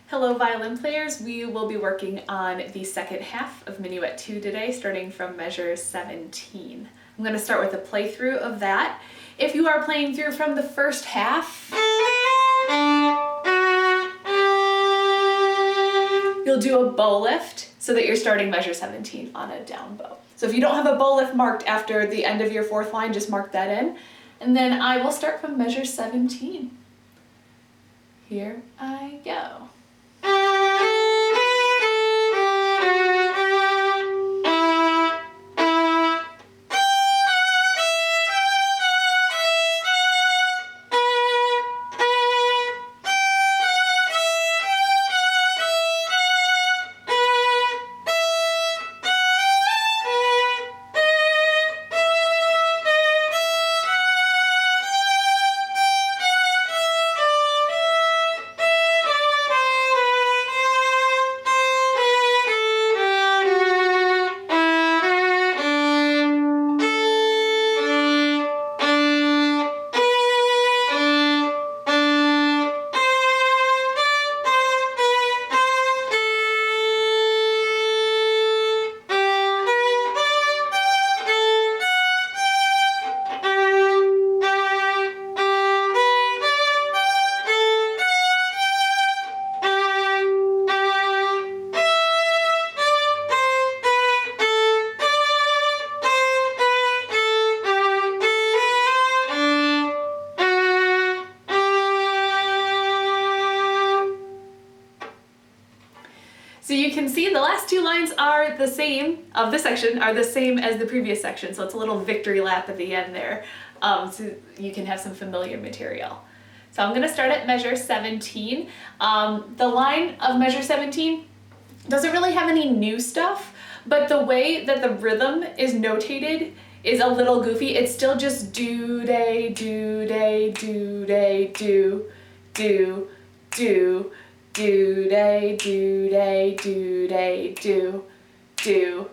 Hello violin players, we will be working on the second half of Minuet 2 today, starting from measure 17. I'm going to start with a playthrough of that. If you are playing through from the first half, you'll do a bow lift so that you're starting measure 17 on a down bow. So if you don't have a bow lift marked after the end of your fourth line, just mark that in. And then I will start from measure 17. Here I go. So you can see the last two lines are the same, of this section, are the same as the previous section, so it's a little victory lap at the end there, so you can have some familiar material. So I'm going to start at measure 17. The line of measure 17 doesn't really have any new stuff, but the way that the rhythm is notated is a little goofy. It's still just do-day, do-day, do-day, do, do, do, do-day, do-day, do-day, do, do,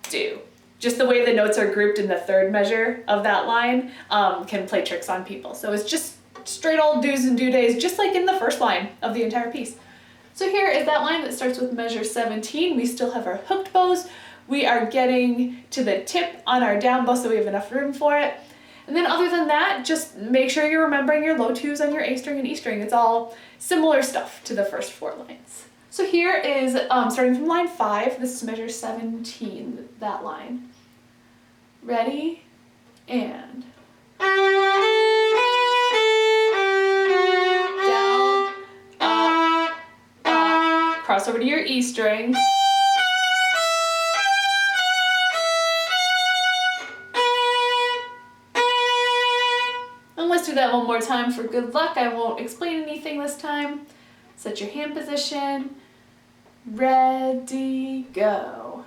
do. Just the way the notes are grouped in the third measure of that line can play tricks on people. So it's just straight old do's and do-days, just like in the first line of the entire piece. So here is that line that starts with measure 17. We still have our hooked bows. We are getting to the tip on our down bow, so we have enough room for it. And then other than that, just make sure you're remembering your low twos on your A string and E string. It's all similar stuff to the first four lines. So here is, starting from line 5, this is measure 17, that line. Ready, and down, up, cross over to your E string. Let's do that one more time for good luck. I won't explain anything this time. Set your hand position. Ready, go.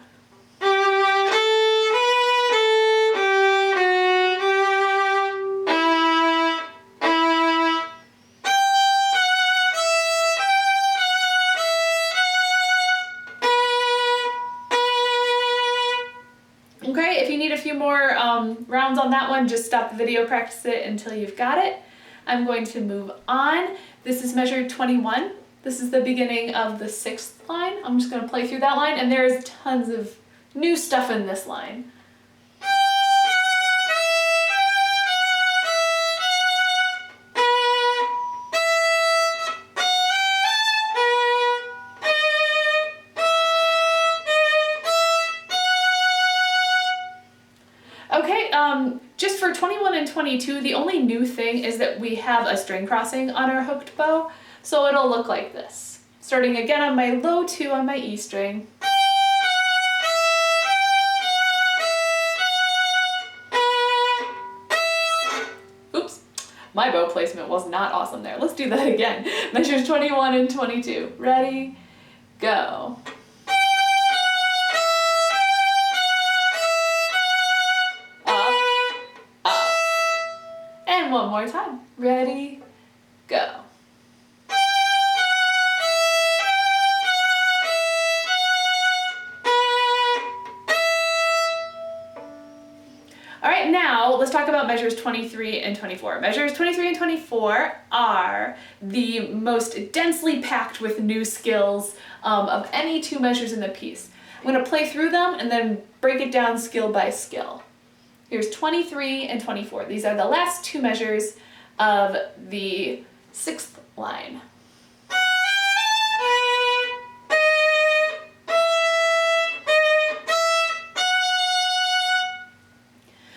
Okay, if you need a few more rounds on that one, just stop the video, practice it until you've got it. I'm going to move on. This is measure 21. This is the beginning of the 6th line. I'm just going to play through that line, and there's tons of new stuff in this line. Okay, just for 21 and 22, the only new thing is that we have a string crossing on our hooked bow, so it'll look like this. Starting again on my low 2 on my E string. Oops, my bow placement was not awesome there. Let's do that again. Measures 21 and 22. Ready, go. And one more time. Ready, go. All right, now let's talk about measures 23 and 24. Measures 23 and 24 are the most densely packed with new skills of any two measures in the piece. I'm going to play through them and then break it down skill by skill. Here's 23 and 24. These are the last two measures of the sixth line.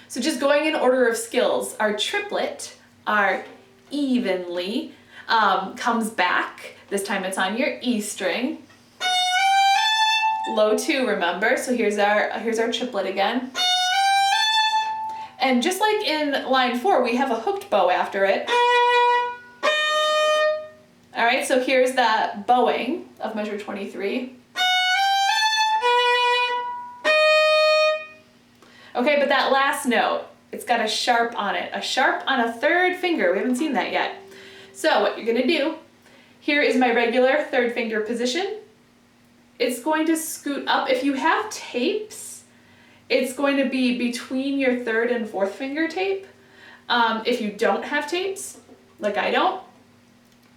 So just going in order of skills, our triplet, our evenly, comes back. This time it's on your E string. Low 2, remember? So here's our triplet again. And just like in line 4, we have a hooked bow after it. All right, so here's that bowing of measure 23. Okay, but that last note, it's got a sharp on it, a sharp on a third finger. We haven't seen that yet. So what you're gonna do, here is my regular third finger position. It's going to scoot up. If you have tapes, it's going to be between your third and fourth finger tape. If you don't have tapes, like I don't,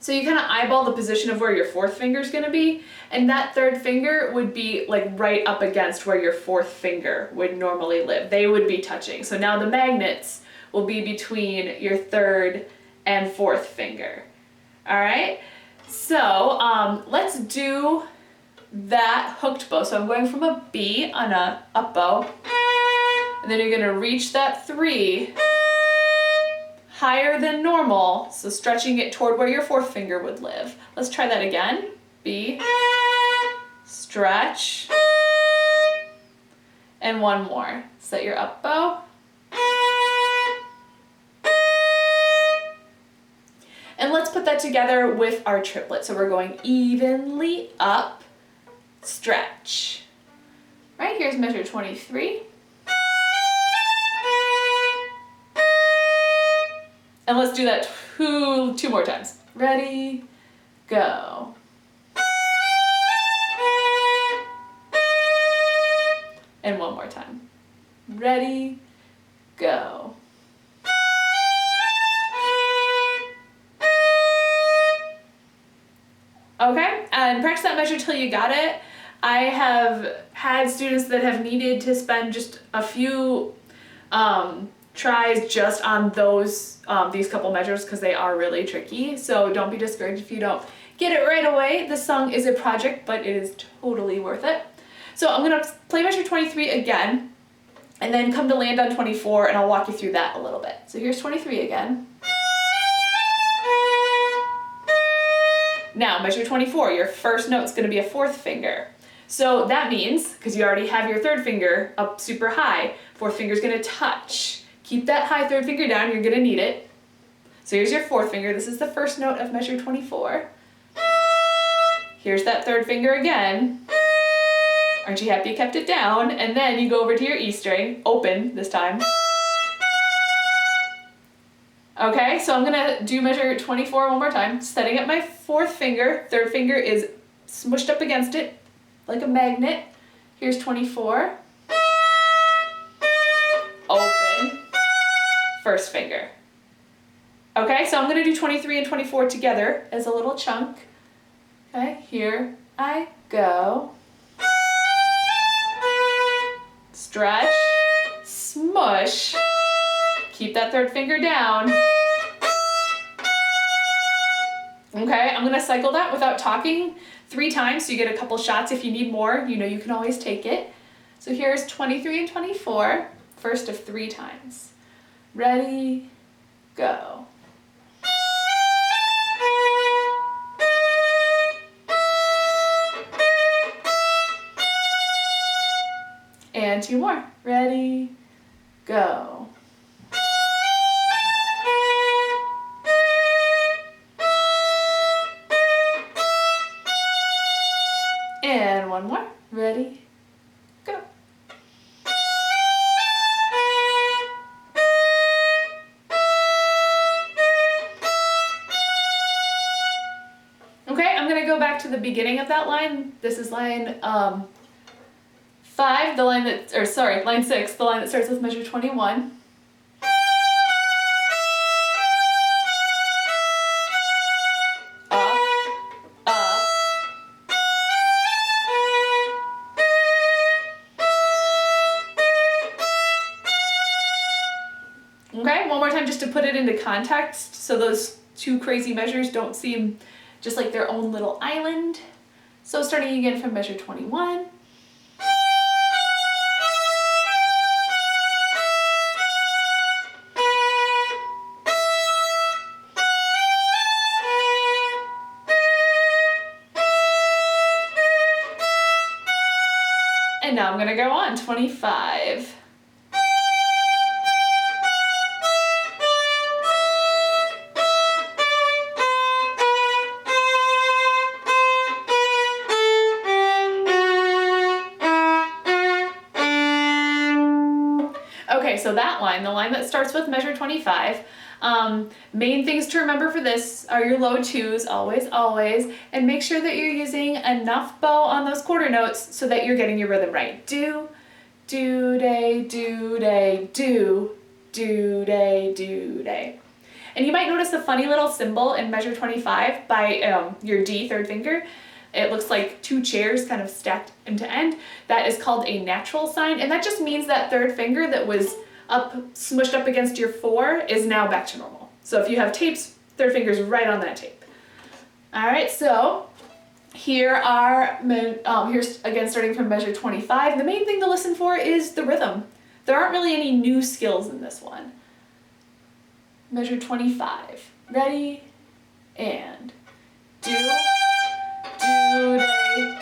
so you kind of eyeball the position of where your fourth finger is going to be, and that third finger would be like right up against where your fourth finger would normally live. They would be touching. So now the magnets will be between your third and fourth finger. All right, so let's do that hooked bow. So I'm going from a B on a up bow, and then you're going to reach that 3 higher than normal, so stretching it toward where your fourth finger would live. Let's try that again. B, stretch, and one more. Set your up bow. And let's put that together with our triplet. So we're going evenly up, stretch. Right, here's measure 23. And let's do that two more times. Ready, go. And one more time. Ready, go. Okay, and practice that measure till you got it. I have had students that have needed to spend just a few tries just on these couple measures because they are really tricky. So don't be discouraged if you don't get it right away. This song is a project, but it is totally worth it. So I'm gonna play measure 23 again, and then come to land on 24, and I'll walk you through that a little bit. So here's 23 again. Now measure 24, your first note's gonna be a fourth finger. So that means, because you already have your third finger up super high, fourth finger's gonna touch. Keep that high third finger down, you're gonna need it. So here's your fourth finger, this is the first note of measure 24. Here's that third finger again. Aren't you happy you kept it down? And then you go over to your E string, open this time. Okay, so I'm gonna do measure 24 one more time, setting up my fourth finger, third finger is smushed up against it like a magnet. Here's 24. Open, first finger. Okay, so I'm gonna do 23 and 24 together as a little chunk. Okay, here I go. Stretch, smush, keep that third finger down. Okay, I'm gonna cycle that without talking 3 times so you get a couple shots. If you need more, you know you can always take it. So here's 23 and 24, first of 3 times. Ready, go. And 2 more. Ready, go. And 1 more. Ready, go. Okay, I'm gonna go back to the beginning of that line. This is line 5, line 6, the line that starts with measure 21. time just to put it into context so those two crazy measures don't seem just like their own little island. So starting again from measure 21. And now I'm gonna go on 25. Okay, so that line, the line that starts with measure 25, main things to remember for this are your low twos, always, always, and make sure that you're using enough bow on those quarter notes so that you're getting your rhythm right. Do, day, do, day, do, day, do, day. And you might notice a funny little symbol in measure 25 by your D, third finger. It looks like two chairs kind of stacked end to end. That is called a natural sign, and that just means that third finger that was smushed up against your 4 is now back to normal. So if you have tapes, third finger's right on that tape. All right, so here's again starting from measure 25. The main thing to listen for is the rhythm. There aren't really any new skills in this one. Measure 25. Ready? And do, day,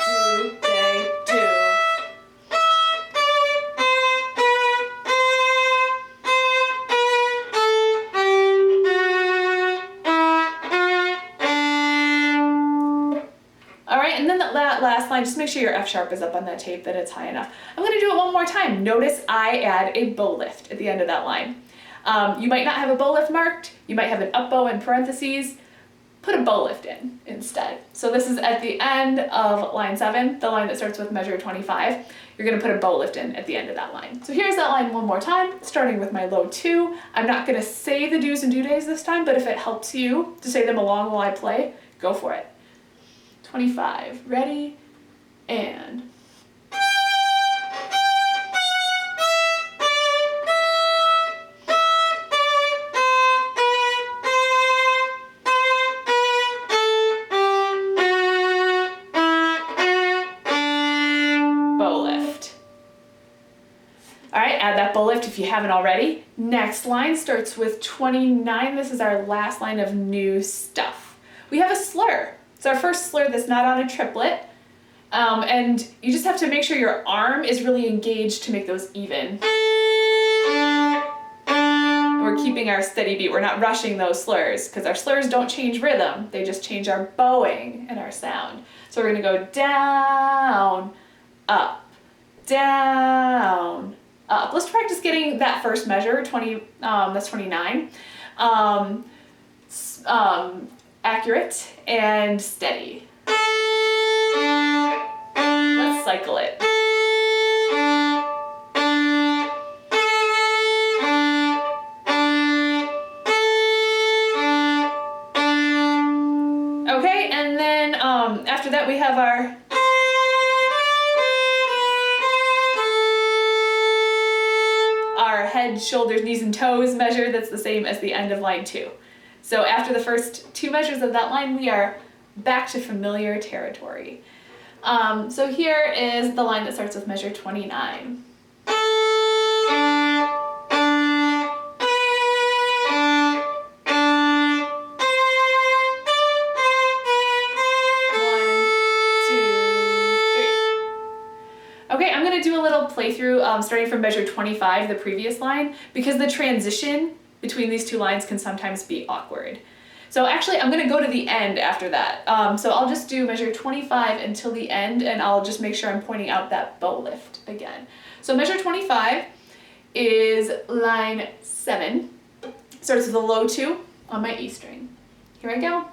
do, day, do. All right, and then that last line, just make sure your F sharp is up on that tape, that it's high enough. I'm gonna do it one more time. Notice I add a bow lift at the end of that line. You might not have a bow lift marked, you might have an up bow in parentheses. Put a bow lift in instead. So this is at the end of line 7, the line that starts with measure 25. You're gonna put a bow lift in at the end of that line. So here's that line one more time, starting with my low 2. I'm not gonna say the do's and do days this time, but if it helps you to say them along while I play, go for it. 25, ready, and. Add that bow lift if you haven't already. Next line starts with 29. This is our last line of new stuff. We have a slur. It's our first slur that's not on a triplet. And you just have to make sure your arm is really engaged to make those even. We're keeping our steady beat. We're not rushing those slurs because our slurs don't change rhythm. They just change our bowing and our sound. So we're gonna go down, up, down, up. Let's practice getting that first measure, 20, that's 29, accurate and steady. Let's cycle it. Okay, and then after that we have our head, shoulders, knees, and toes measure that's the same as the end of line 2. So after the first 2 measures of that line, we are back to familiar territory. So here is the line that starts with measure 29. Okay, I'm gonna do a little playthrough starting from measure 25, the previous line, because the transition between these 2 lines can sometimes be awkward. So actually, I'm gonna go to the end after that. So I'll just do measure 25 until the end, and I'll just make sure I'm pointing out that bow lift again. So measure 25 is line 7. Starts with a low 2 on my E string. Here I go.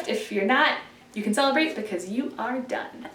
If you're not, you can celebrate because you are done.